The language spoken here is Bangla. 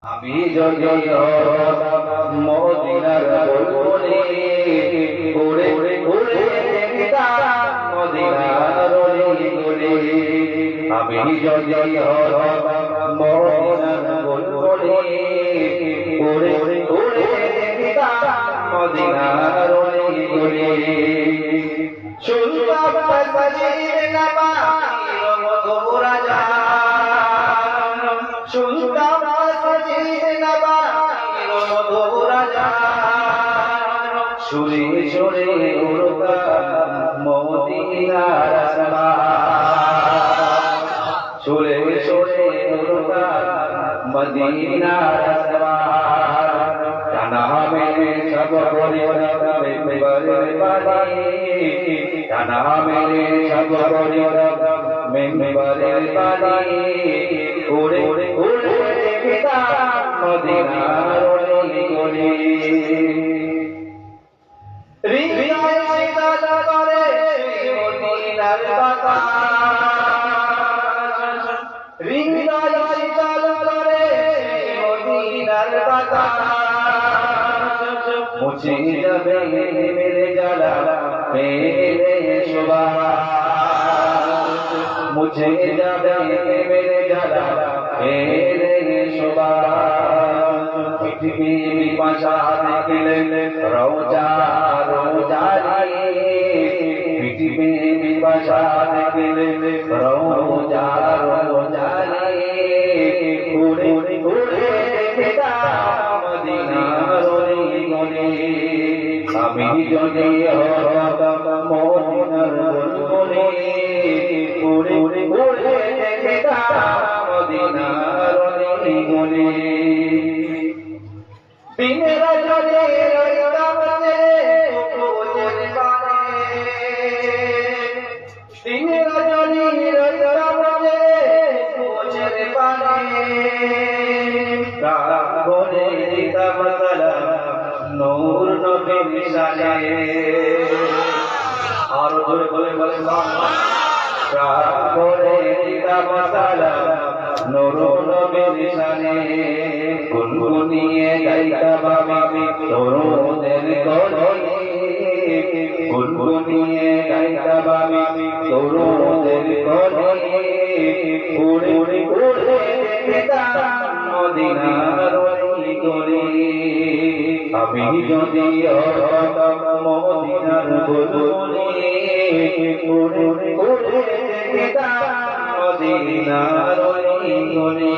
আমি যদি মদিনার বুলবুলি উড়ে উড়ে দেখতাম মদিনার অলিগলি। আমি যদি মদিনার বুলবুলি উড়ে উড়ে দেখতাম মদিনার অলিগলি। শুনতাম মসজিদে নববীর মধুর আযান, শুনতাম মসজিদে নববীর মধুর আযান। সুরে সুরে উড়তাম মদিনার আসমান, সুরে সুরে উড়তাম মদিনার আসমান। জানা মেরে সব পরিবার মেম্বারের বাড়ি, জানা মেরে সব পরিবার মেম্বারের বাড়ি। উড়ে উড়ে দেখতাম মদিনার অলিগলি। হৃদয় শীতল করে মদিনার বাতাস, হৃদয় শীতল করে মদিনার বাতাস। মুছে যাবে মেরে জ্বালা মেরে সুবাস, মুছে যাবে মেরে জ্বালা মেরে সুবাস। পৃথিবীর পাশা দেখলে রোজা রোজা রে, পৃথিবীর পাশা দেখলে রোজা রোজা রে। উড়ে উড়ে দেখতাম মদিনার অলিগলি। আমি যদি হতাম মদিনার বুলবুলি উড়ে উড়ে দেখতাম মদিনার অলিগলি। দিনের জলে রইতাম রে সবুজের পানে, দিনের জলে রইতাম রে সবুজের পানে। প্রাঙ্গণে দিতাম সালাম নূর নবীর শানে। আরো জোরে বলে বলে প্রাঙ্গণে দিতাম সালাম নূর নবীর শানে। গুনগুনিয়ে গাইতাম আমি তরুণদের গলি, গুনগুনিয়ে গাইতাম আমি তরুণদের গলি। উড়ে উড়ে দেখতাম মদিনার অলিগলি। আমি যদি হতাম মদিনার বুলবুলি উড়ে উড়ে দেখতাম মদিনার অলিগলি।